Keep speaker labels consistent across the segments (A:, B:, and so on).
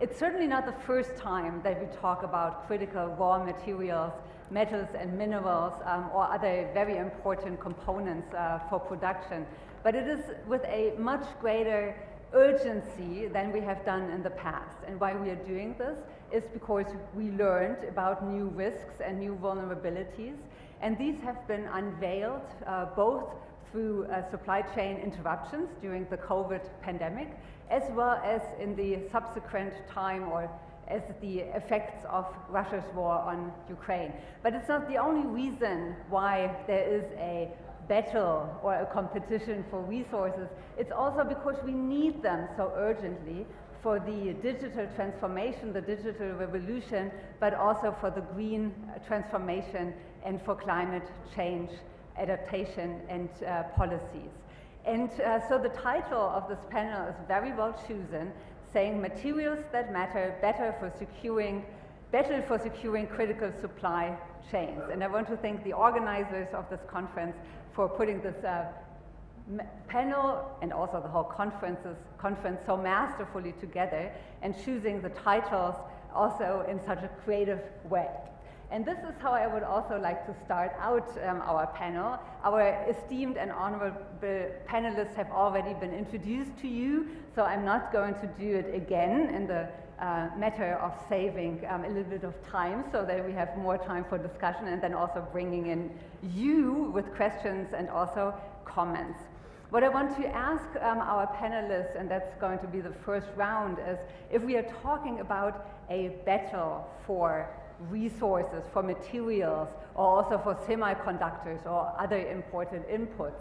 A: It's certainly not the first time that we talk about critical raw materials, metals and minerals, or other very important components for production. But it is with a much greater urgency than we have done in the past. And why we are doing this is because we learned about new risks and new vulnerabilities. And these have been unveiled both through supply chain interruptions during the COVID pandemic, as well as in the subsequent time or as the effects of Russia's war on Ukraine. But it's not the only reason why there is a battle or a competition for resources. It's also because we need them so urgently for the digital transformation, the digital revolution, but also for the green transformation and for climate change adaptation and policies. And so the title of this panel is very well chosen, saying materials that matter, better for securing critical supply chains. And I want to thank the organizers of this conference for putting this panel and also the whole conference so masterfully together and choosing the titles also in such a creative way. And this is how I would also like to start out our panel. Our esteemed and honorable panelists have already been introduced to you, so I'm not going to do it again in the matter of saving a little bit of time so that we have more time for discussion, and then also bringing in you with questions and also comments. What I want to ask our panelists, and that's going to be the first round, is if we are talking about a battle for resources, for materials, or also for semiconductors or other important inputs,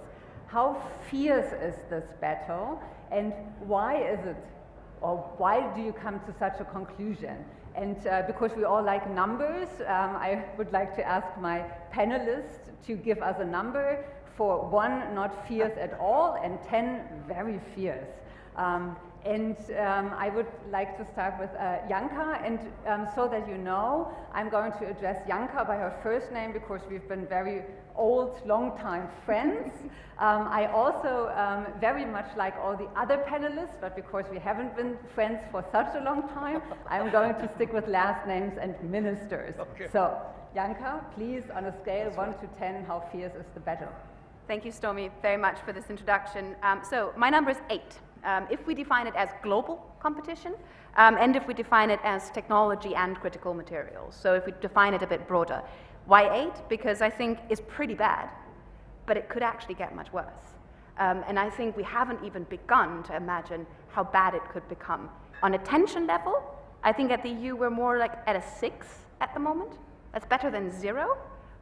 A: how fierce is this battle, and why is it, or why do you come to such a conclusion? And because we all like numbers, I would like to ask my panelists to give us a number for 1 not fierce at all and 10 very fierce. I would like to start with Janka, and so that you know, I'm going to address Janka by her first name because we've been very old, long-time friends. I also very much like all the other panelists, but because we haven't been friends for such a long time, I'm going to stick with last names and ministers. Okay. So, Janka, please, on a scale 1 to 10, how fierce is the battle?
B: Thank you, Stormy, very much for this introduction. So my number is 8. If we define it as global competition, and if we define it as technology and critical materials. So if we define it a bit broader. Why 8? Because I think it's pretty bad, but it could actually get much worse. And I think we haven't even begun to imagine how bad it could become. On a tension level, I think at the EU we're more like at a 6 at the moment. That's better than 0.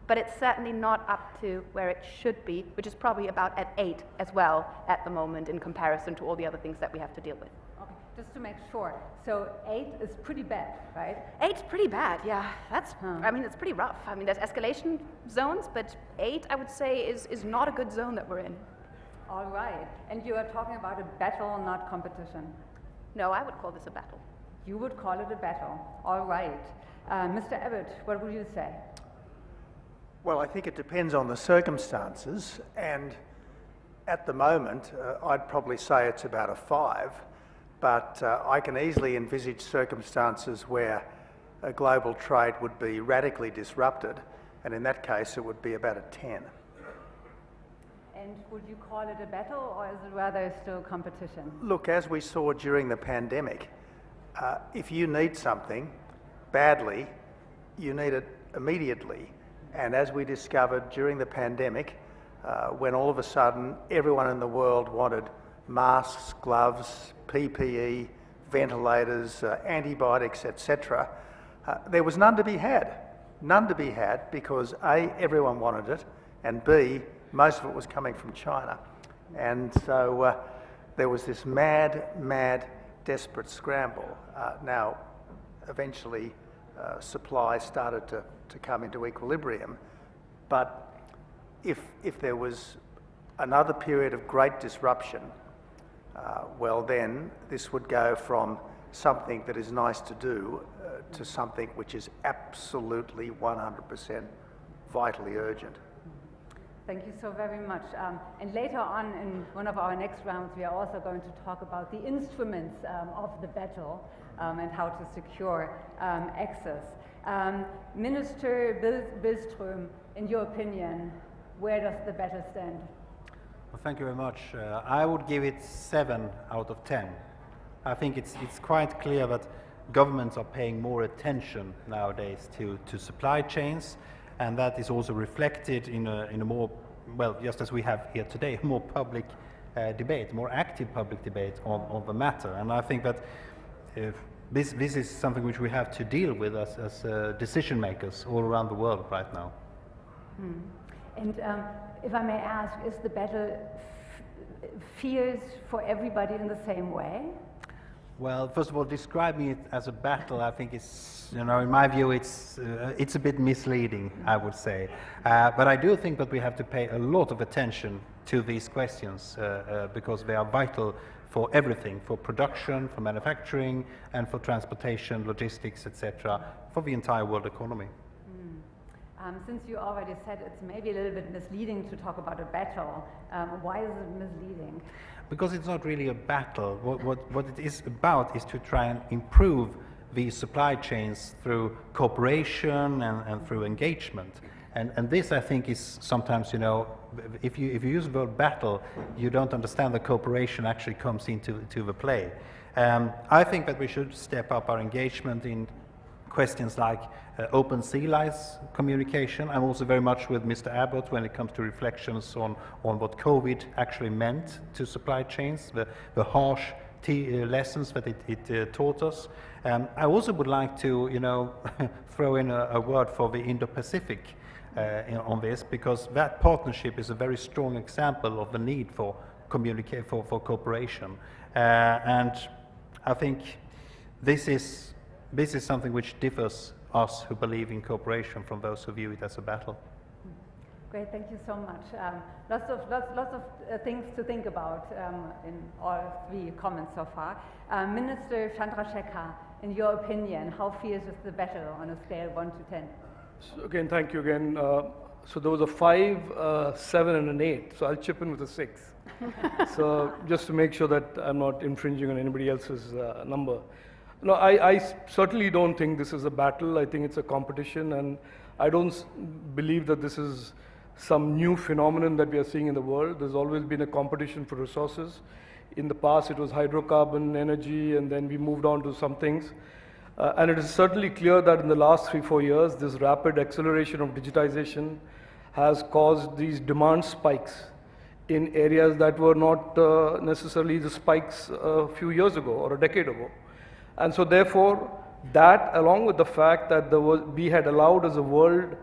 B: But it's certainly not up to where it should be, which is probably about at 8 as well at the moment in comparison to all the other things that we have to deal with.
A: Okay, just to make sure, so 8 is pretty bad, right?
B: 8's pretty bad, yeah. That's, I mean, it's pretty rough. I mean, there's escalation zones, but 8, I would say, is not a good zone that we're in.
A: All right, and you are talking about a battle, not competition.
B: No, I would call this a battle.
A: You would call it a battle, all right. Mr. Abbott, what would you say?
C: Well, I think it depends on the circumstances, and at the moment, I'd probably say it's about a 5, but I can easily envisage circumstances where a global trade would be radically disrupted, and in that case, it would be about a 10.
A: And would you call it a battle, or is it rather still competition?
C: Look, as we saw during the pandemic, if you need something badly, you need it immediately. And as we discovered during the pandemic, when all of a sudden everyone in the world wanted masks, gloves, PPE, ventilators, antibiotics, etc., there was none to be had. None to be had because A, everyone wanted it, and B, most of it was coming from China. And so there was this mad, desperate scramble. Now, eventually, supply started to come into equilibrium, but if there was another period of great disruption, well then this would go from something that is nice to do to something which is absolutely 100% vitally urgent.
A: Thank you so very much. And later on in one of our next rounds, we are also going to talk about the instruments of the battle and how to secure access. Minister Billström, in your opinion, where does the battle stand?
D: Well, thank you very much. I would give it 7 out of 10. I think it's quite clear that governments are paying more attention nowadays to supply chains, and that is also reflected in a more, well, just as we have here today, a more public debate, more active public debate on the matter. And I think that this is something which we have to deal with as decision makers all around the world right now.
A: And if I may ask, is the battle fierce for everybody in the same way?
D: Well, first of all, describing it as a battle, I think is, in my view, it's a bit misleading, I would say. But I do think that we have to pay a lot of attention to these questions because they are vital for everything, for production, for manufacturing, and for transportation, logistics, etc., for the entire world economy.
A: Since you already said it's maybe a little bit misleading to talk about a battle, why is it misleading?
D: Because it's not really a battle. What it is about is to try and improve these supply chains through cooperation and through engagement. And this, I think, is sometimes, if you use the word battle, you don't understand the cooperation actually comes into the play. I think that we should step up our engagement in questions like open sea lice communication. I'm also very much with Mr. Abbott when it comes to reflections on what COVID actually meant to supply chains, the harsh lessons that it taught us. I also would like to, throw in a word for the Indo-Pacific on this, because that partnership is a very strong example of the need for cooperation. And I think this is something which differs us who believe in cooperation from those who view it as a battle.
A: Great, thank you so much. Lots of things to think about in all 3 comments so far. Minister Chandrasekhar, in your opinion, how fierce is the battle on a scale 1 to 10?
E: So again, thank you again. So there was a 5, 7, and an 8. So I'll chip in with a 6. So just to make sure that I'm not infringing on anybody else's number. No, I certainly don't think this is a battle. I think it's a competition, and I don't believe that this is some new phenomenon that we are seeing in the world. There's always been a competition for resources. In the past, it was hydrocarbon, energy, and then we moved on to some things. And it is certainly clear that in the last 3-4 years, this rapid acceleration of digitization has caused these demand spikes in areas that were not necessarily the spikes a few years ago or a decade ago. And so therefore, that along with the fact that we had allowed as a world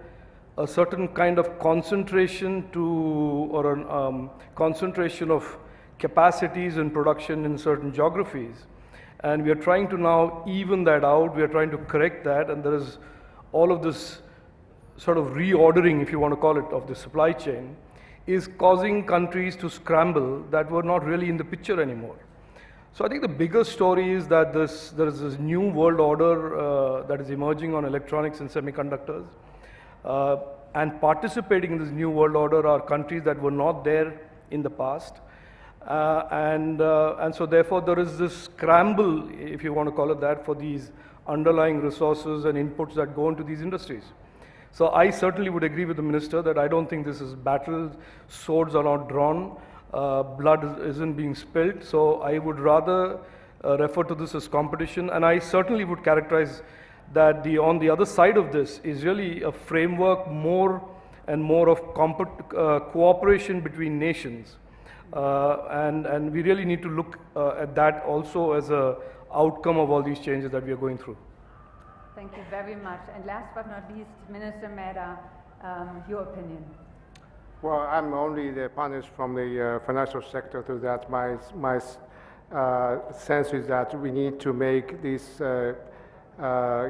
E: a certain kind of concentration concentration of capacities and production in certain geographies. And we are trying to now even that out, we are trying to correct that, and there is all of this sort of reordering, if you want to call it, of the supply chain, is causing countries to scramble that were not really in the picture anymore. So I think the bigger story is that there is this new world order that is emerging on electronics and semiconductors. And participating in this new world order are countries that were not there in the past. And so therefore there is this scramble, if you want to call it that, for these underlying resources and inputs that go into these industries. So I certainly would agree with the minister that I don't think this is battle, swords are not drawn, blood isn't being spilt. So I would rather refer to this as competition, and I certainly would characterize that on the other side of this is really a framework more and more of cooperation between nations. And we really need to look at that also as an outcome of all these changes that we are going through.
A: Thank you very much. And last but not least, Minister Mehta, your opinion.
F: Well, I'm only the panelist from the financial sector, so that my sense is that we need to make these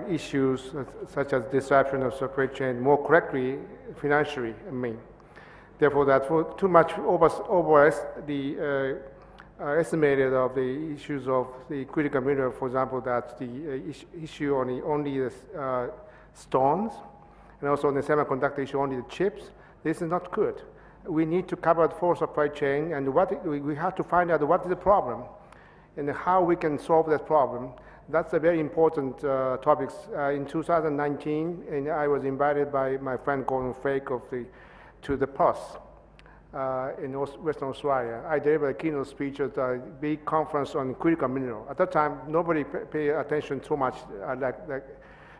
F: issues such as disruption of supply chain more correctly financially, Therefore, that for too much over the estimated of the issues of the critical mineral, for example, that the issue only the stones, and also on the semiconductor issue only the chips. This is not good. we need to cover the full supply chain, and we have to find out what is the problem and how we can solve that problem. That's a very important topic. In 2019, and I was invited by my friend Gordon Fake to the PUS in Western Australia. I delivered a keynote speech at a big conference on critical mineral. At that time, nobody paid attention too much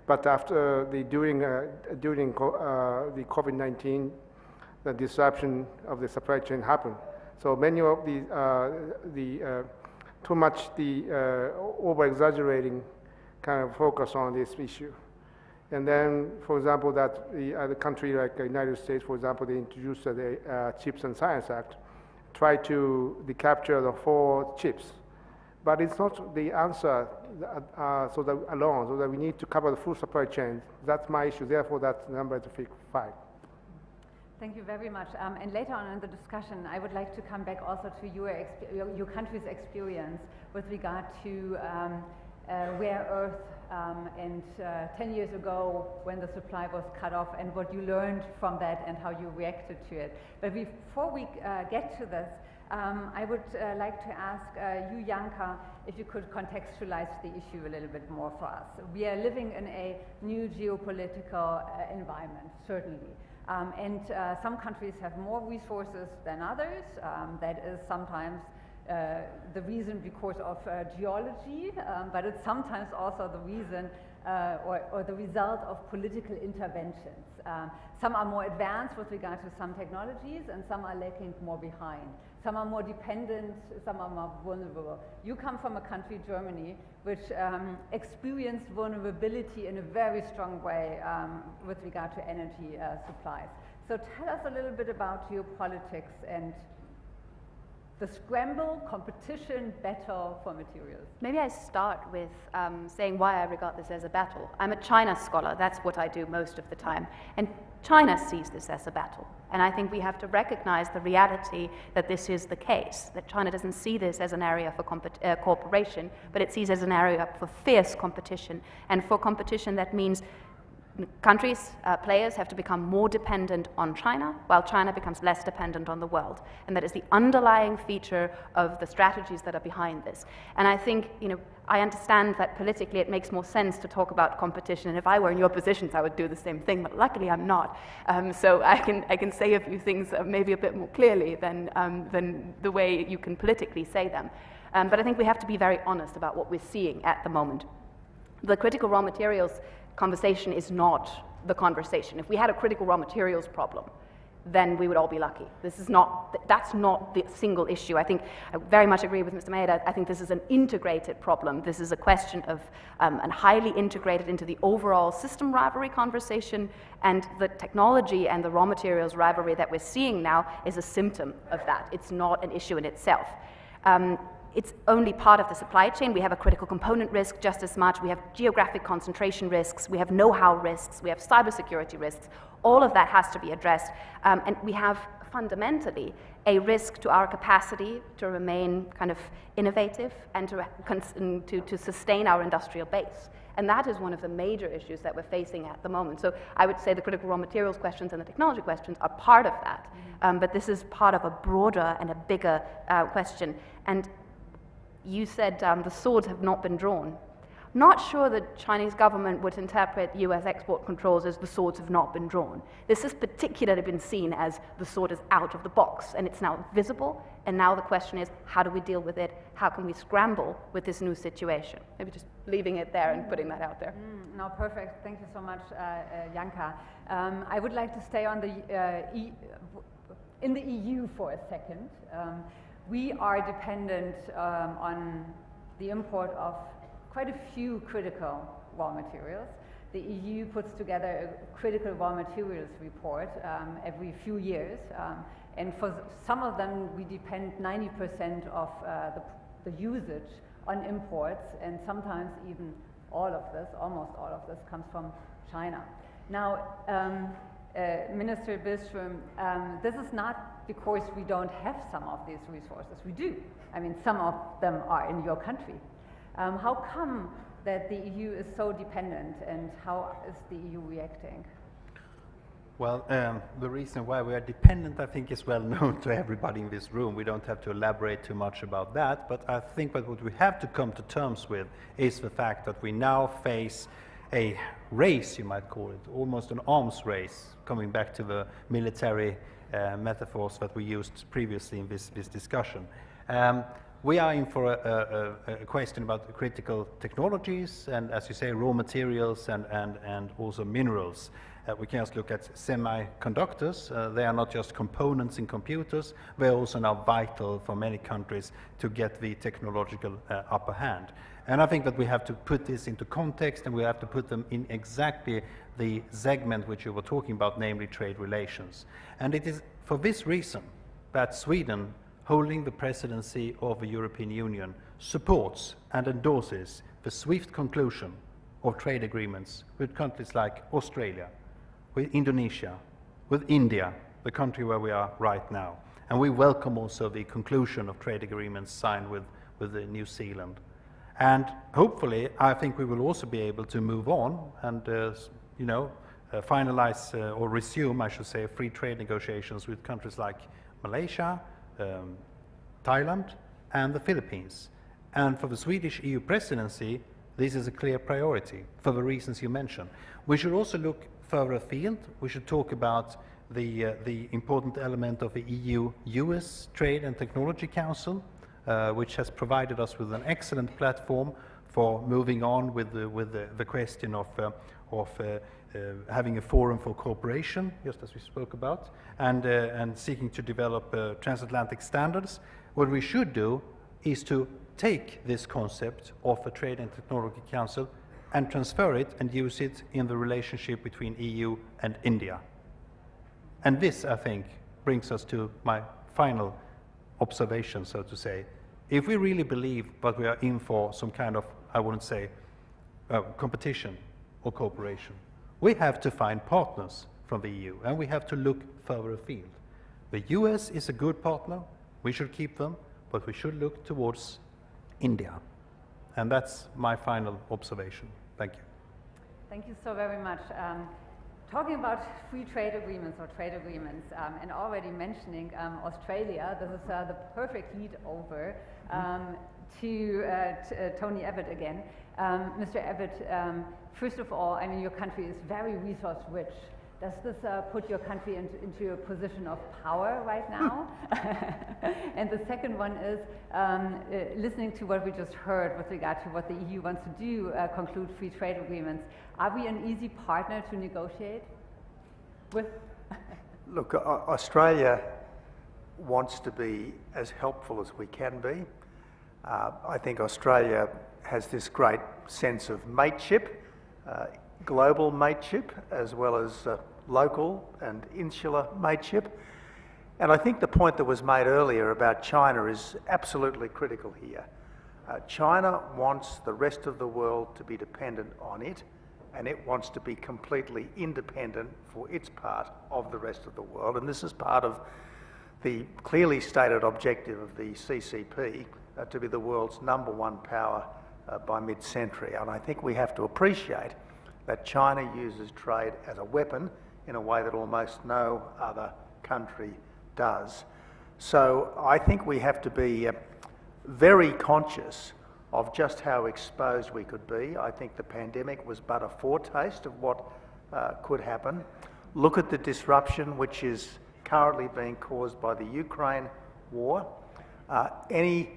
F: but after during the COVID-19, the disruption of the supply chain happened. So many of too much over-exaggerating kind of focus on this issue. And then, for example, that the other country like the United States, for example, they introduced the Chips and Science Act, try to capture the 4 chips. But it's not the answer so that we need to cover the full supply chain. That's my issue, therefore that number is 5.
A: Thank you very much. And later on in the discussion, I would like to come back also to your country's experience with regard to rare earth and 10 years ago when the supply was cut off and what you learned from that and how you reacted to it. But before we get to this, I would like to ask you, Janka, if you could contextualize the issue a little bit more for us. We are living in a new geopolitical environment, certainly. And some countries have more resources than others. That is sometimes the reason because of geology, but it's sometimes also the reason or the result of political interventions. Some are more advanced with regard to some technologies, and some are lagging more behind. Some are more dependent, some are more vulnerable. You come from a country, Germany, which experienced vulnerability in a very strong way with regard to energy supplies. So tell us a little bit about geopolitics and the scramble, competition, battle for materials.
B: Maybe I start with saying why I regard this as a battle. I'm a China scholar, that's what I do most of the time. And China sees this as a battle. And I think we have to recognize the reality that this is the case, that China doesn't see this as an area for cooperation, but it sees it as an area for fierce competition. And for competition, that means countries, players have to become more dependent on China, while China becomes less dependent on the world. And that is the underlying feature of the strategies that are behind this. And I think, I understand that politically it makes more sense to talk about competition. And if I were in your positions, I would do the same thing, but luckily I'm not. So I can say a few things maybe a bit more clearly than the way you can politically say them. But I think we have to be very honest about what we're seeing at the moment. The critical raw materials conversation is not the conversation. If we had a critical raw materials problem, then we would all be lucky. That's not the single issue. I think I very much agree with Mr. Maeda. I think this is an integrated problem. This is a question of and highly integrated into the overall system rivalry conversation, and the technology and the raw materials rivalry that we're seeing now is a symptom of that. It's not an issue in itself. It's only part of the supply chain. We have a critical component risk just as much. We have geographic concentration risks. We have know-how risks. We have cybersecurity risks. All of that has to be addressed. And we have fundamentally a risk to our capacity to remain kind of innovative and to sustain our industrial base. And that is one of the major issues that we're facing at the moment. So I would say the critical raw materials questions and the technology questions are part of that. But this is part of a broader and a bigger question. And you said the swords have not been drawn. Not sure the Chinese government would interpret US export controls as the swords have not been drawn. This has particularly been seen as the sword is out of the box, and it's now visible, and now the question is, how do we deal with it? How can we scramble with this new situation? Maybe just leaving it there and putting that out there.
A: No, perfect. Thank you so much, Janka. I would like to stay on in the EU for a second. We are dependent on the import of quite a few critical raw materials. The EU puts together a critical raw materials report every few years, and for some of them we depend 90% of the usage on imports, and sometimes even almost all of this comes from China. Now, Minister Billström, this is not because we don't have some of these resources. We do. I mean, some of them are in your country. How come that the EU is so dependent, and how is the EU reacting?
D: Well, the reason why we are dependent, I think, is well known to everybody in this room. We don't have to elaborate too much about that, but I think that what we have to come to terms with is the fact that we now face a race, you might call it, almost an arms race, coming back to the military metaphors that we used previously in this discussion. We are in for a question about critical technologies and, as you say, raw materials and also minerals. We can just look at semiconductors. They are not just components in computers, they are also now vital for many countries to get the technological upper hand. And I think that we have to put this into context, and we have to put them in exactly the segment which you were talking about, namely trade relations. And it is for this reason that Sweden, holding the presidency of the European Union, supports and endorses the swift conclusion of trade agreements with countries like Australia, with Indonesia, with India, the country where we are right now. And we welcome also the conclusion of trade agreements signed with New Zealand. And hopefully, I think we will also be able to move on and, finalize or resume, I should say, free trade negotiations with countries like Malaysia, Thailand, and the Philippines. And for the Swedish EU presidency, this is a clear priority for the reasons you mentioned. We should also look further afield. We should talk about the important element of the EU-US Trade and Technology Council, which has provided us with an excellent platform for moving on with the question of having a forum for cooperation, just as we spoke about, and seeking to develop transatlantic standards. What we should do is to take this concept of a Trade and Technology Council and transfer it and use it in the relationship between EU and India. And this, I think, brings us to my final observation, so to say. If we really believe that we are in for some kind of, I wouldn't say, competition or cooperation, we have to find partners from the EU, and we have to look further afield. The US is a good partner, we should keep them, but we should look towards India. And that's my final observation. Thank you.
A: Thank you so very much. Talking about free trade agreements or trade agreements, and already mentioning Australia, this is the perfect lead over to Tony Abbott again. Mr. Abbott, first of all, I mean, your country is very resource rich. Does this put your country into a position of power right now? And the second one is, listening to what we just heard with regard to what the EU wants to do, conclude free trade agreements, are we an easy partner to negotiate with?
C: Look, Australia wants to be as helpful as we can be. I think Australia has this great sense of mateship, global mateship, as well as local and insular mateship. And I think the point that was made earlier about China is absolutely critical here. China wants the rest of the world to be dependent on it, and it wants to be completely independent for its part of the rest of the world. And this is part of the clearly stated objective of the CCP, to be the world's #1 power by mid-century. And I think we have to appreciate that China uses trade as a weapon in a way that almost no other country does. So I think we have to be very conscious of just how exposed we could be. I think the pandemic was but a foretaste of what could happen. Look at the disruption which is currently being caused by the Ukraine war. Any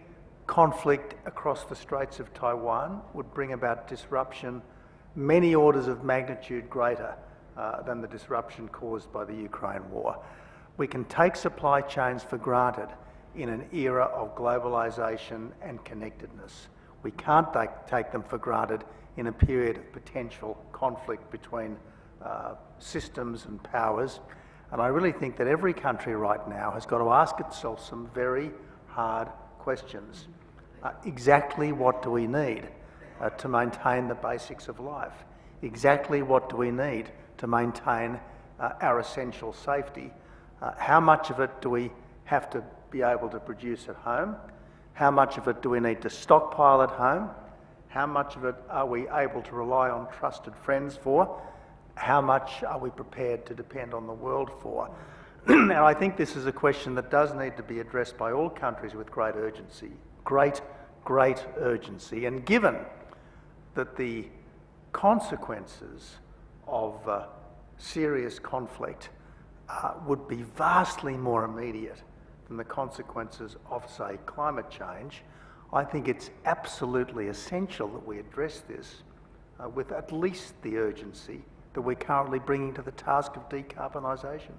C: conflict across the Straits of Taiwan would bring about disruption many orders of magnitude greater than the disruption caused by the Ukraine war. We can take supply chains for granted in an era of globalisation and connectedness. We can't take them for granted in a period of potential conflict between systems and powers. And I really think that every country right now has got to ask itself some very hard questions. Exactly what do we need to maintain the basics of life? Exactly what do we need to maintain our essential safety? How much of it do we have to be able to produce at home? How much of it do we need to stockpile at home? How much of it are we able to rely on trusted friends for? how much are we prepared to depend on the world for? And I think this is a question that does need to be addressed by all countries with great urgency. Great urgency. And given that the consequences of serious conflict would be vastly more immediate than the consequences of, say, climate change, I think it's absolutely essential that we address this with at least the urgency that we're currently bringing to the task of decarbonisation.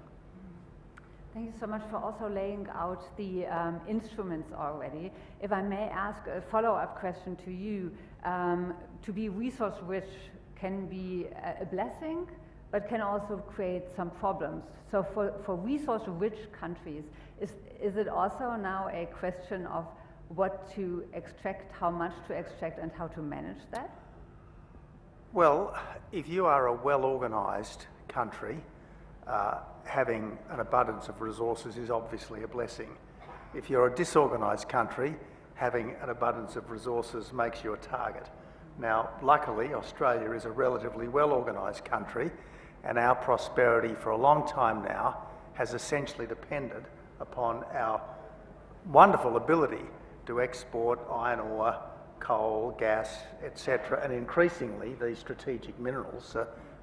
A: Thank you so much for also laying out the instruments already. If I may ask a follow-up question to you, to be resource-rich can be a blessing, but can also create some problems. So for resource-rich countries, is it also now a question of what to extract, how much to extract, and how to manage that?
C: Well, if you are a well-organised country, having an abundance of resources is obviously a blessing. If you're a disorganised country, having an abundance of resources makes you a target. Now, luckily, Australia is a relatively well-organised country, and our prosperity for a long time now has essentially depended upon our wonderful ability to export iron ore, coal, gas, etc., and increasingly these strategic minerals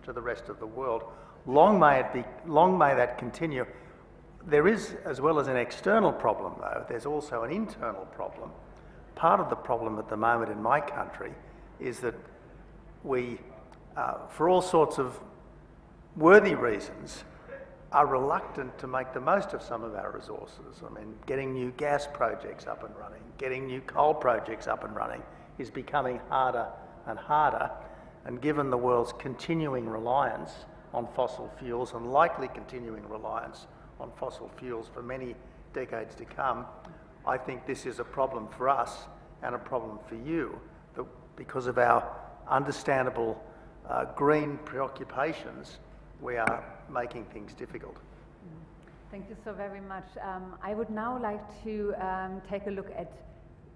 C: to the rest of the world. Long may that continue. There is, as well as an external problem though, there's also an internal problem. Part of the problem at the moment in my country is that we, for all sorts of worthy reasons, are reluctant to make the most of some of our resources. I mean, getting new gas projects up and running, getting new coal projects up and running is becoming harder and harder, and given the world's continuing reliance on fossil fuels and likely continuing reliance on fossil fuels for many decades to come, I think this is a problem for us and a problem for you, that because of our understandable green preoccupations, we are making things difficult.
A: Thank you so very much. I would now like to take a look at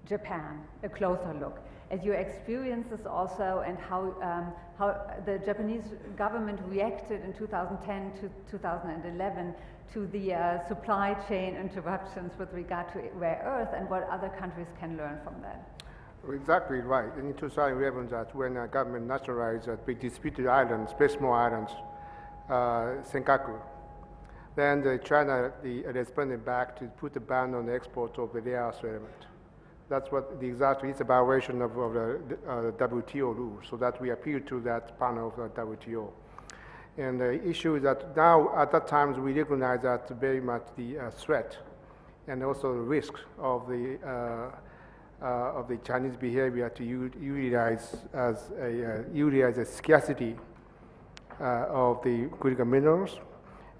A: Japan, a closer look at your experiences also, and how the Japanese government reacted in 2010 to 2011 to the supply chain interruptions with regard to rare earth, and what other countries can learn from that.
F: Exactly right. In 2011, that when the government nationalized big disputed islands, very small islands, Senkaku, then China responded back to put a ban on the export of the rare earth element. That's what exactly it's a violation of the WTO rules, so that we appeal to that panel of the WTO. And the issue is that now, at that time, we recognize that very much the threat and also the risk of the Chinese behavior to utilize a scarcity of the critical minerals,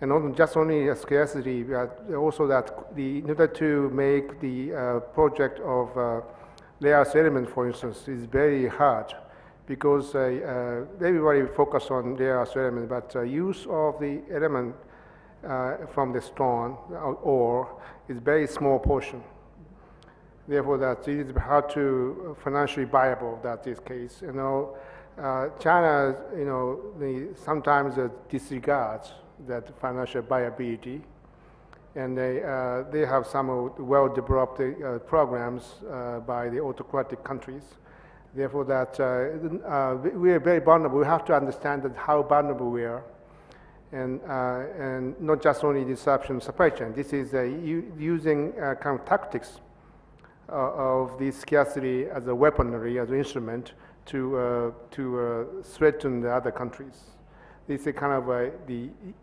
F: and not just only a scarcity, but also that in order to make the project of rare earth element, for instance, is very hard, because everybody focus on rare earth element, but use of the element from the stone ore is very small portion. Therefore, that it is hard to financially viable that is case. China, sometimes disregards that financial viability, and they have some well-developed programs by the autocratic countries. Therefore, that we are very vulnerable. We have to understand that how vulnerable we are, and not just only disruption of supply chain. This is using kind of tactics of this scarcity as a weaponry, as an instrument to threaten the other countries. This is kind of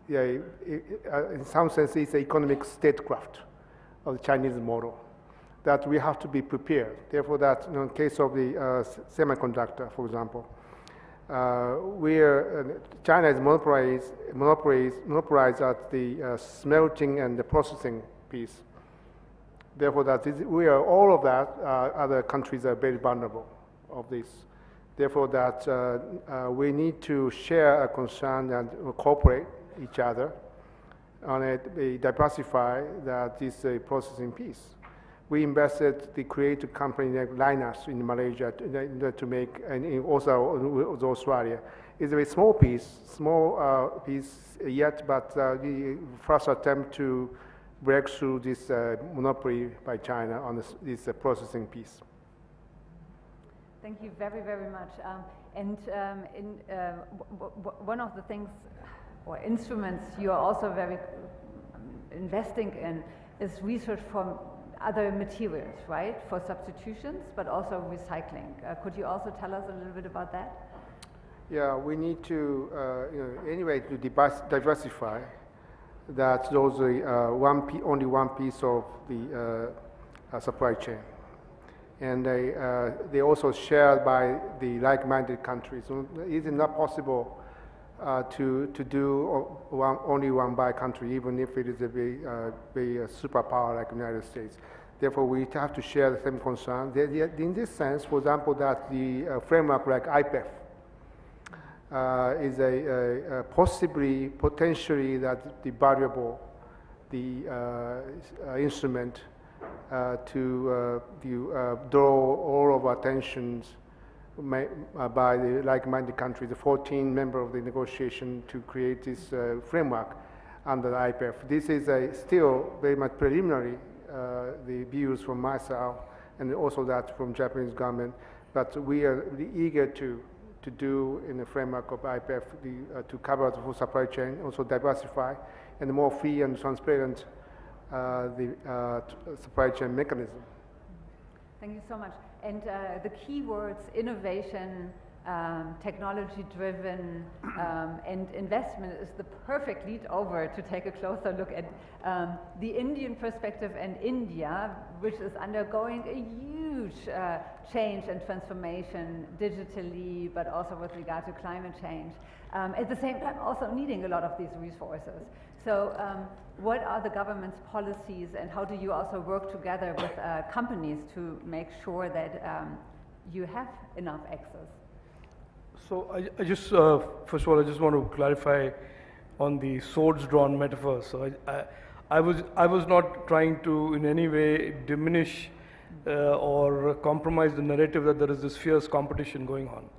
F: in some sense, it's an economic statecraft of the Chinese model that we have to be prepared. Therefore, that in case of the semiconductor, for example, China is monopolized at the smelting and the processing piece. Therefore, that all of that, other countries are very vulnerable of this. Therefore, that we need to share a concern and cooperate each other on it, diversify that this processing piece. We invested to create a company like Linus in Malaysia to make, and also Australia. It's a very small piece yet, but the first attempt to break through this monopoly by China on this processing piece.
A: Thank you very, very much. One of the things or instruments you are also very investing in is research from other materials, right? For substitutions, but also recycling. Could you also tell us a little bit about that?
F: Yeah, we need to, anyway, to diversify. That's only one piece of the supply chain. And they also shared by the like-minded countries. So it is not possible to do only one by country, even if it is a very superpower like the United States. Therefore, we have to share the same concern. In this sense, for example, that the framework like IPEF is potentially that the valuable, instrument to draw all of our attentions by the like-minded countries, the 14 members of the negotiation to create this framework under the IPEF. This is still very much preliminary, the views from myself and also that from Japanese government, but we are really eager to do in the framework of IPEF to cover the full supply chain, also diversify, and more free and transparent supply chain mechanism.
A: Thank you so much. And the key words, innovation, technology-driven, and investment is the perfect lead over to take a closer look at the Indian perspective and India, which is undergoing a huge change and transformation digitally, but also with regard to climate change. At the same time, also needing a lot of these resources. So what are the government's policies, and how do you also work together with companies to make sure that you have enough access?
E: So I just, first of all, I just want to clarify on the swords drawn metaphor. So I was not trying to in any way diminish or compromise the narrative that there is this fierce competition going on.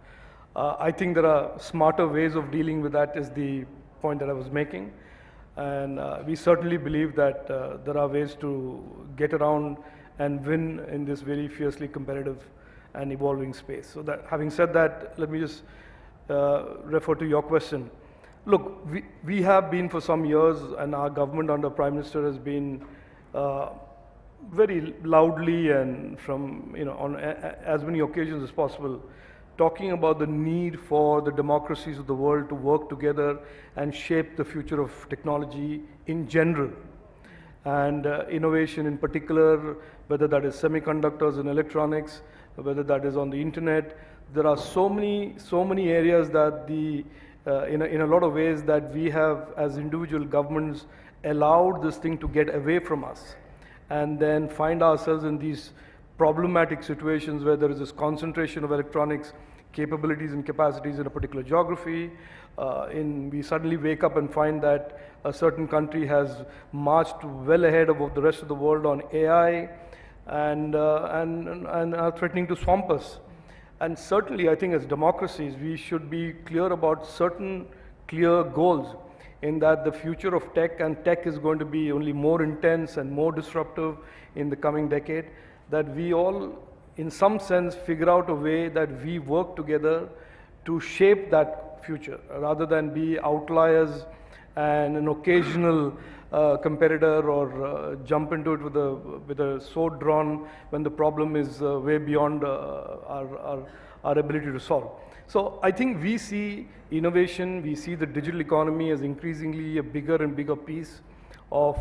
E: I think there are smarter ways of dealing with that is the point that I was making. And we certainly believe that there are ways to get around and win in this very fiercely competitive and evolving space. So that, having said that, let me just refer to your question. Look, we have been for some years, and our government under Prime Minister has been very loudly and from, on as many occasions as possible, talking about the need for the democracies of the world to work together and shape the future of technology in general. And innovation in particular, whether that is semiconductors and electronics, whether that is on the internet. There are so many areas that in a lot of ways that we have as individual governments allowed this thing to get away from us, and then find ourselves in these problematic situations where there is this concentration of electronics capabilities and capacities in a particular geography. We suddenly wake up and find that a certain country has marched well ahead of the rest of the world on AI and are threatening to swamp us. And certainly, I think as democracies, we should be clear about certain clear goals in that the future of tech, and tech is going to be only more intense and more disruptive in the coming decade, that we all, in some sense, figure out a way that we work together to shape that future, rather than be outliers and an occasional competitor or jump into it with a sword drawn when the problem is way beyond our ability to solve. So I think we see innovation, we see the digital economy as increasingly a bigger and bigger piece of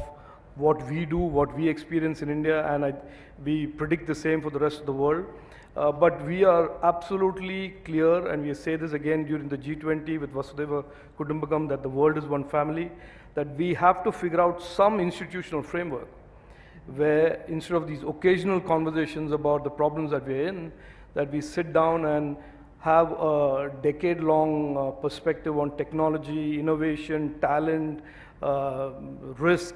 E: what we do, what we experience in India, and we predict the same for the rest of the world. But we are absolutely clear, and we say this again during the G20 with Vasudhaiva Kutumbakam, that the world is one family, that we have to figure out some institutional framework where instead of these occasional conversations about the problems that we're in, that we sit down and have a decade-long perspective on technology, innovation, talent, risk,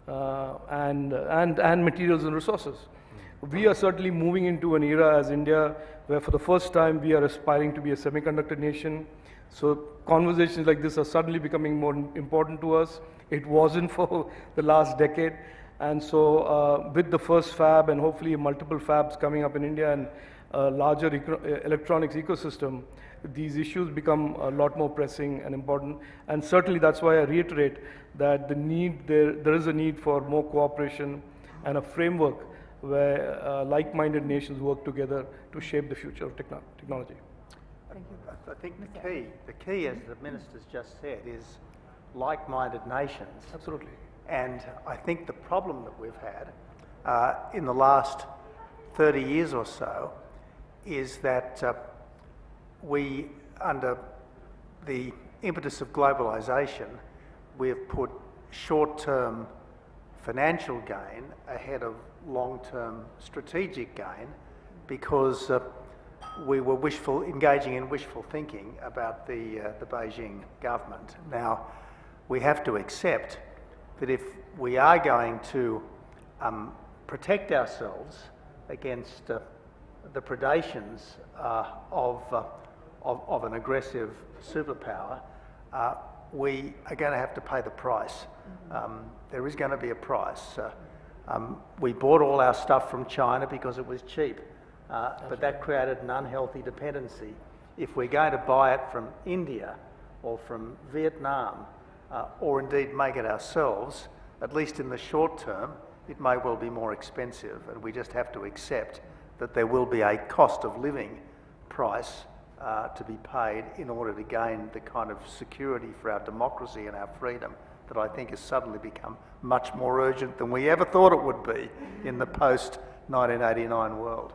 E: and materials and resources. We are certainly moving into an era as India where for the first time we are aspiring to be a semiconductor nation. So conversations like this are suddenly becoming more important to us. It wasn't for the last decade. And so with the first fab and hopefully multiple fabs coming up in India and a larger electronics ecosystem, these issues become a lot more pressing and important. And certainly that's why I reiterate that there is a need for more cooperation and a framework where like-minded nations work together to shape the future of technology.
A: Thank you.
C: I think the key, as the Minister's just said, is like-minded nations.
E: Absolutely.
C: And I think the problem that we've had in the last 30 years or so is that we, under the impetus of globalisation, we've put short-term financial gain ahead of long-term strategic gain because we were engaging in wishful thinking about the Beijing government. Now, we have to accept that if we are going to protect ourselves against the predations of an aggressive superpower, we are going to have to pay the price. There is going to be a price. We bought all our stuff from China because it was cheap, but that created an unhealthy dependency. If we're going to buy it from India or from Vietnam, or indeed make it ourselves, at least in the short term, it may well be more expensive, and we just have to accept that there will be a cost of living price to be paid in order to gain the kind of security for our democracy and our freedom that I think has suddenly become much more urgent than we ever thought it would be in the post-1989 world.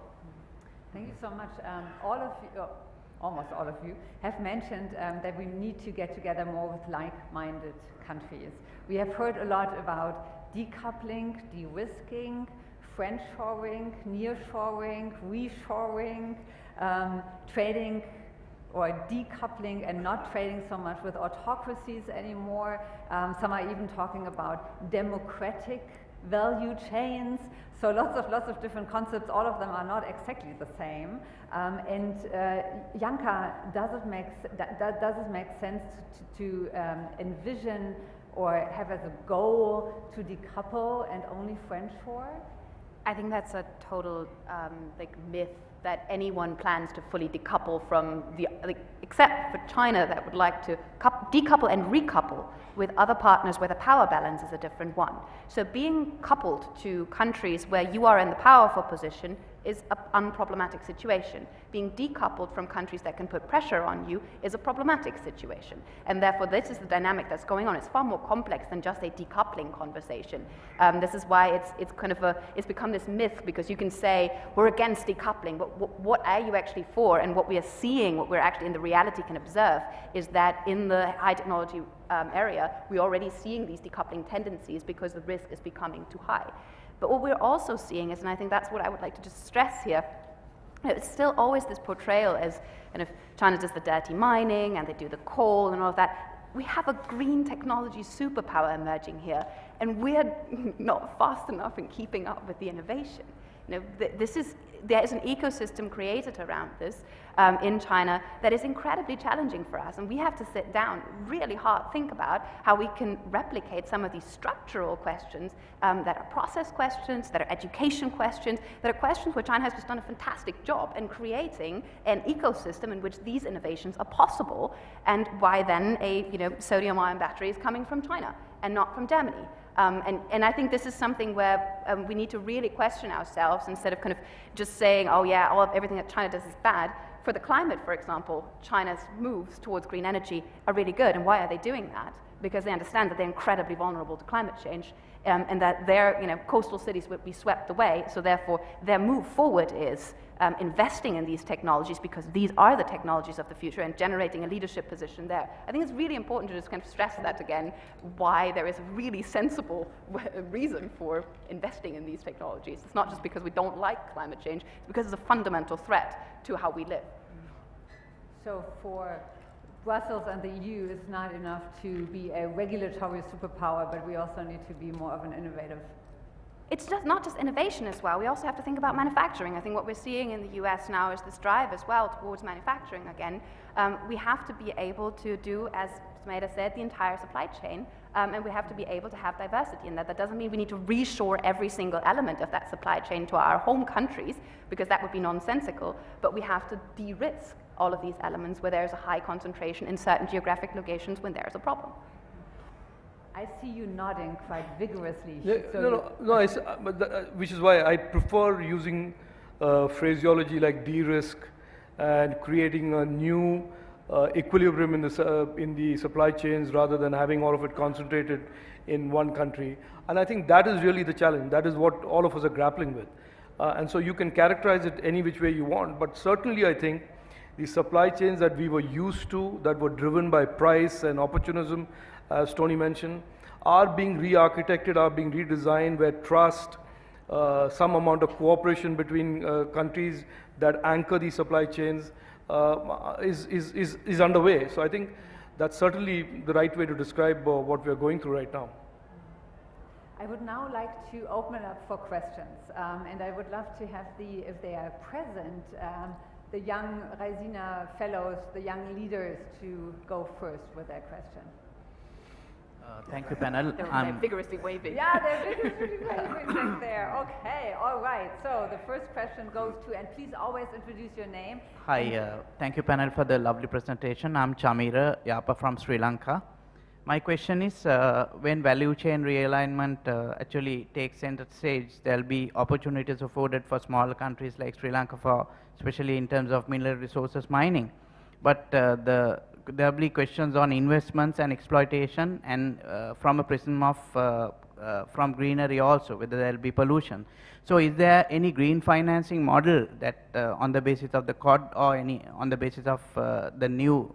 A: Thank you so much. Almost all of you have mentioned that we need to get together more with like-minded countries. We have heard a lot about decoupling, de-risking, friendshoring, nearshoring, reshoring, trading or decoupling and not trading so much with autocracies anymore. Some are even talking about democratic value chains. So lots of different concepts. All of them are not exactly the same. Janka, does it make sense to envision or have as a goal to decouple and only friendshore?
B: I think that's a total myth that anyone plans to fully decouple from except for China that would like to decouple and recouple with other partners where the power balance is a different one. So being coupled to countries where you are in the powerful position is an unproblematic situation. Being decoupled from countries that can put pressure on you is a problematic situation. And therefore, this is the dynamic that's going on. It's far more complex than just a decoupling conversation. This is why it's become this myth, because you can say, we're against decoupling, but what are you actually for? And what we are seeing, what we're actually in the reality can observe, is that in the high technology area, we're already seeing these decoupling tendencies because the risk is becoming too high. But what we're also seeing is, and I think that's what I would like to just stress here, it's still always this portrayal as kind of China does the dirty mining and they do the coal and all of that. We have a green technology superpower emerging here, and we're not fast enough in keeping up with the innovation. You know, there is an ecosystem created around this in China that is incredibly challenging for us, and we have to sit down, really hard, think about how we can replicate some of these structural questions that are process questions, that are education questions, that are questions where China has just done a fantastic job in creating an ecosystem in which these innovations are possible, and why then sodium-ion battery is coming from China and not from Germany. And I think this is something where we need to really question ourselves instead of kind of just saying, oh yeah, everything that China does is bad. For the climate, for example, China's moves towards green energy are really good. And why are they doing that? Because they understand that they're incredibly vulnerable to climate change, and that their coastal cities would be swept away. So therefore, their move forward is investing in these technologies, because these are the technologies of the future, and generating a leadership position there. I think it's really important to just kind of stress that again, why there is a really sensible reason for investing in these technologies. It's not just because we don't like climate change, it's because it's a fundamental threat to how we live.
A: So for Brussels and the EU, it's not enough to be a regulatory superpower, but we also need to be more of an innovative
B: it's just not just innovation as well. We also have to think about manufacturing. I think what we're seeing in the US now is this drive as well towards manufacturing again. We have to be able to do, as Sumedha said, the entire supply chain, and we have to be able to have diversity in that. That doesn't mean we need to reshore every single element of that supply chain to our home countries, because that would be nonsensical, but we have to de-risk all of these elements where there's a high concentration in certain geographic locations when there's a problem.
A: I see you nodding quite vigorously.
E: Yeah,
A: So
E: which is why I prefer using phraseology like de-risk and creating a new equilibrium in the supply chains rather than having all of it concentrated in one country. And I think that is really the challenge. That is what all of us are grappling with. And so you can characterize it any which way you want, but certainly I think the supply chains that we were used to, that were driven by price and opportunism, as Tony mentioned, are being re-architected, are being redesigned, where trust, some amount of cooperation between countries that anchor these supply chains is underway. So I think that's certainly the right way to describe what we're going through right now.
A: I would now like to open it up for questions, and I would love to have if they are present, the young Raisina fellows, the young leaders, to go first with their question.
G: Thank you, panel.
B: They're vigorously waving.
A: Yeah, they're vigorously waving back there. Okay, all right. So the first question goes to, and please always introduce your name.
G: Hi, thank you, panel, for the lovely presentation. I'm Chamira Yapa from Sri Lanka. My question is, when value chain realignment actually takes center stage, there'll be opportunities afforded for smaller countries like Sri Lanka, especially in terms of mineral resources mining. But there'll be questions on investments and exploitation, and from a prism of from greenery also, whether there'll be pollution. So is there any green financing model that on the basis of the COD or any on the basis of the new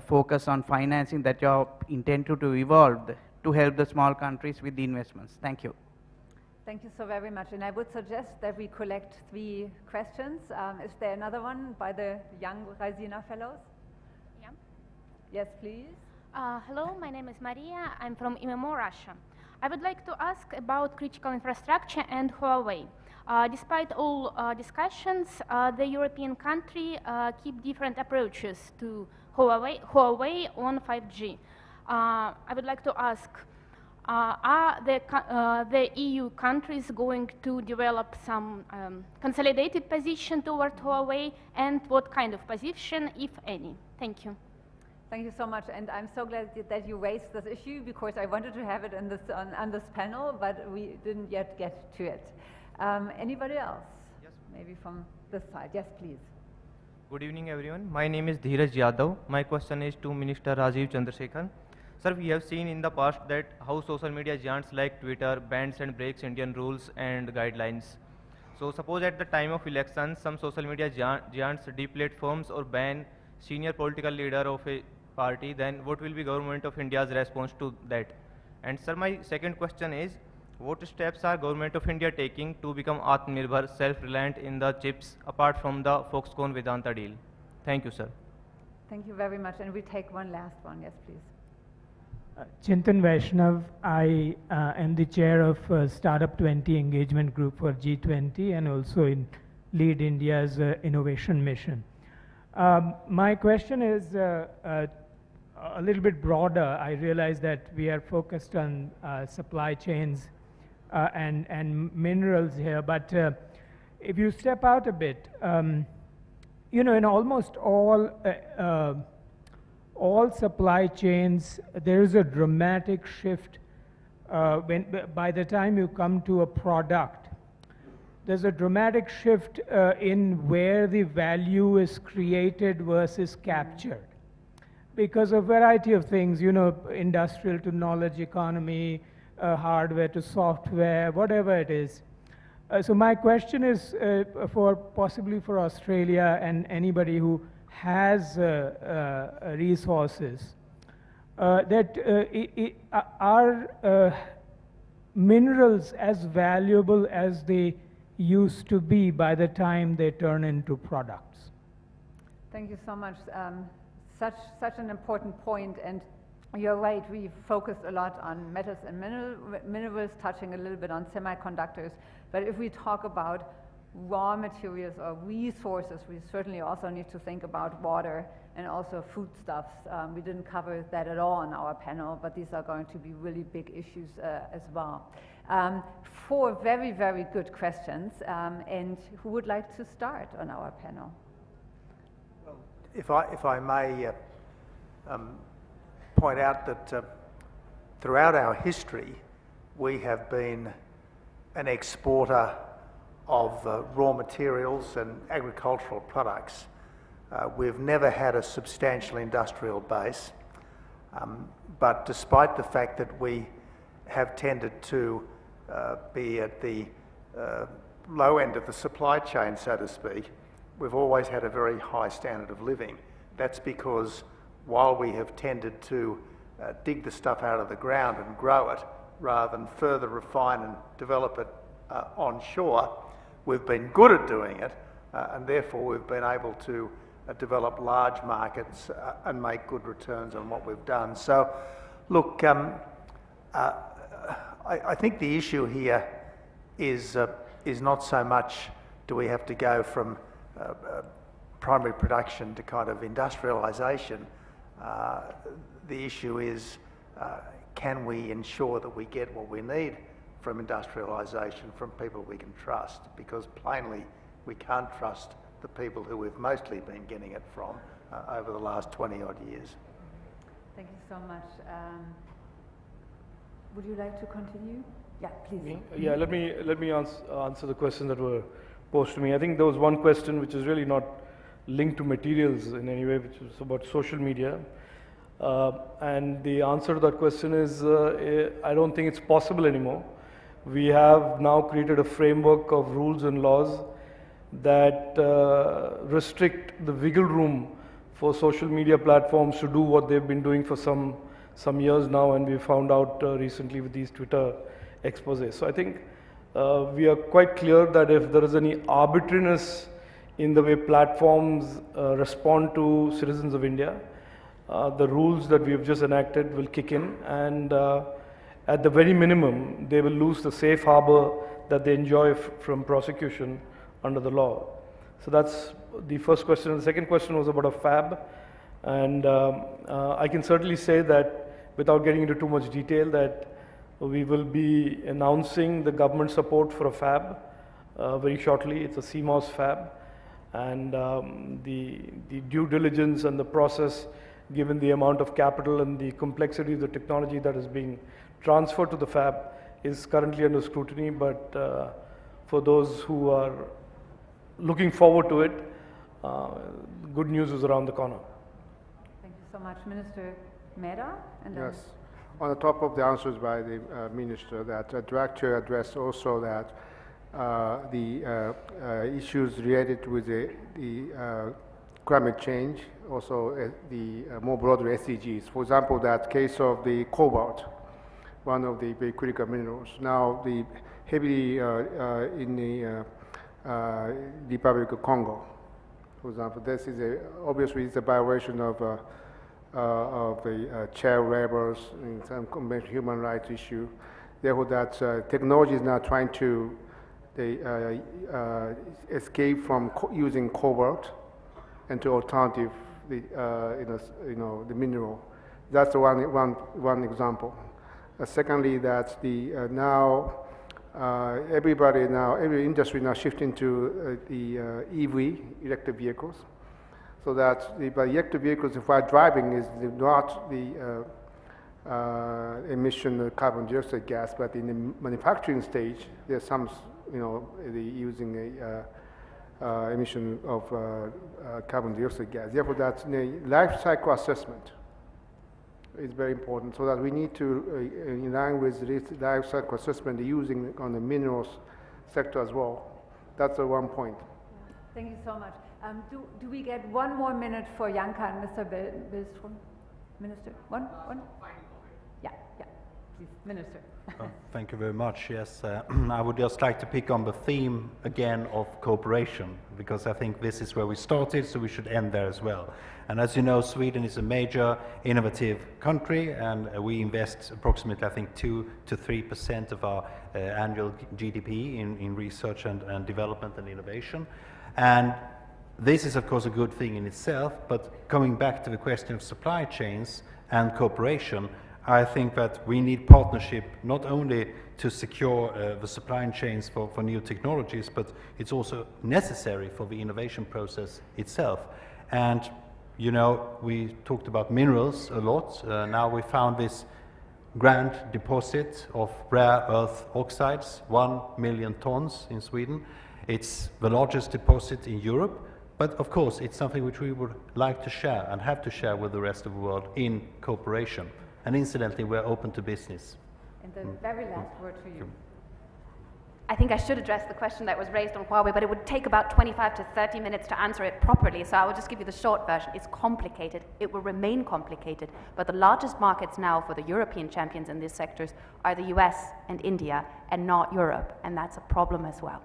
G: focus on financing that you're intended to evolve to help the small countries with the investments? Thank you.
A: Thank you so very much. And I would suggest that we collect 3 questions. Is there another one by the young Raisina fellows?
H: Yeah.
A: Yes, please.
H: Hello, my name is Maria. I'm from IMMO, Russia. I would like to ask about critical infrastructure and Huawei. Despite all discussions, the European country keep different approaches to Huawei on 5G. I would like to ask, are the EU countries going to develop some consolidated position toward Huawei, and what kind of position, if any? Thank you.
A: Thank you so much, and I'm so glad that you raised this issue, because I wanted to have it in this, on this panel, but we didn't yet get to it. Anybody else?
I: Yes.
A: Maybe from this side. Yes, please.
I: Good evening, everyone. My name is Dheeraj Yadav. My question is to Minister Rajeev Chandrasekhar. Sir, we have seen in the past that how social media giants like Twitter bans and breaks Indian rules and guidelines. So suppose at the time of elections, some social media giants deplatforms or ban senior political leader of a party, then what will be government of India's response to that? And sir, my second question is, what steps are government of India taking to become Atmanirbhar, self-reliant in the chips, apart from the Foxconn Vedanta deal? Thank you, sir.
A: Thank you very much, and we take one last one. Yes, please.
J: Chintan Vaishnav, I am the chair of Startup 20 engagement group for G20, and also lead India's innovation mission. My question is a little bit broader. I realize that we are focused on supply chains and minerals here, but if you step out a bit, you know, in almost all supply chains, there is a dramatic shift by the time you come to a product. There's a dramatic shift in where the value is created versus captured, because a variety of things, you know, industrial to knowledge economy, hardware to software, whatever it is. So my question is possibly for Australia and anybody who has resources, are minerals as valuable as they used to be by the time they turn into products?
A: Thank you so much. Such an important point, and you're right, we focused a lot on metals and minerals, touching a little bit on semiconductors. But if we talk about raw materials or resources, we certainly also need to think about water and also foodstuffs. We didn't cover that at all on our panel, but these are going to be really big issues as well. 4 very, very good questions. And who would like to start on our panel?
C: Well, if I may point out that throughout our history, we have been an exporter of raw materials and agricultural products. We've never had a substantial industrial base, but despite the fact that we have tended to be at the low end of the supply chain, so to speak, we've always had a very high standard of living. That's because while we have tended to dig the stuff out of the ground and grow it, rather than further refine and develop it onshore, we've been good at doing it, and therefore we've been able to develop large markets and make good returns on what we've done. So, look, I think the issue here is not so much do we have to go from primary production to kind of industrialisation. The issue is can we ensure that we get what we need from industrialisation from people we can trust, because plainly we can't trust the people who we've mostly been getting it from over the last 20 odd years.
A: Thank you so much. Would you like to continue? Yeah, please.
E: Yeah, let me answer the questions that were posed to me. I think there was one question which is really not linked to materials in any way, which is about social media. And the answer to that question is, I don't think it's possible anymore. We have now created a framework of rules and laws that restrict the wiggle room for social media platforms to do what they've been doing for some years now, and we found out recently with these Twitter exposés. So I think we are quite clear that if there is any arbitrariness in the way platforms respond to citizens of India, the rules that we have just enacted will kick in, and at the very minimum, they will lose the safe harbor that they enjoy from prosecution under the law. So that's the first question. And the second question was about a fab, and I can certainly say that, without getting into too much detail, that we will be announcing the government support for a fab very shortly. It's a CMOS fab, and the due diligence and the process, given the amount of capital and the complexity of the technology that is being transferred to the fab, is currently under scrutiny. But for those who are looking forward to it, good news is around the corner.
A: Thank you so much. Minister Mehta?
F: Yes. On the top of the answers by the Minister, that Director addressed also that the issues related with the climate change, also the more broadly SDGs. For example, that case of the cobalt, one of the very critical minerals. Now, the heavily in the Republic of Congo, for example, this is obviously it's a violation of the child labors and some human rights issue. Therefore, that technology is now trying to escape from using cobalt and to alternative the mineral. That's one example. Secondly, that the every industry now shifting to the EV, electric vehicles, so that the electric vehicles, if we're driving, is not the emission of carbon dioxide gas, but in the manufacturing stage, there's some, using a emission of carbon dioxide gas. Therefore, that's the life cycle assessment is very important, so that we need to, in line with this life cycle assessment, using on the minerals sector as well. That's one point.
A: Thank you so much. Do we get one more minute for Janka and Mr. Billström? Minister, one? Yeah. Please, Minister.
D: Thank you very much. Yes, I would just like to pick on the theme again of cooperation, because I think this is where we started, so we should end there as well. And as you know, Sweden is a major innovative country, and we invest approximately, I think, 2 to 3% of our annual GDP in research and development and innovation. And this is, of course, a good thing in itself, but coming back to the question of supply chains and cooperation, I think that we need partnership not only to secure the supply chains for new technologies, but it's also necessary for the innovation process itself. And, you know, we talked about minerals a lot. Now we found this grand deposit of rare earth oxides, 1 million tons in Sweden. It's the largest deposit in Europe, but of course it's something which we would like to share and have to share with the rest of the world in cooperation. And incidentally, we're open to business.
A: And the very last word for you.
B: I think I should address the question that was raised on Huawei, but it would take about 25 to 30 minutes to answer it properly, so I will just give you the short version. It's complicated. It will remain complicated, but the largest markets now for the European champions in these sectors are the US and India, and not Europe, and that's a problem as well.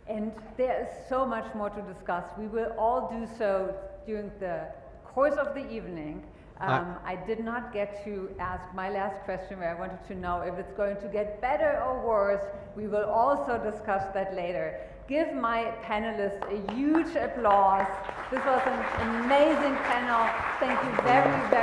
A: And there is so much more to discuss. We will all do so during the course of the evening. I did not get to ask my last question, where I wanted to know if it's going to get better or worse. We will also discuss that later. Give my panelists a huge applause. This was an amazing panel. Thank you very, very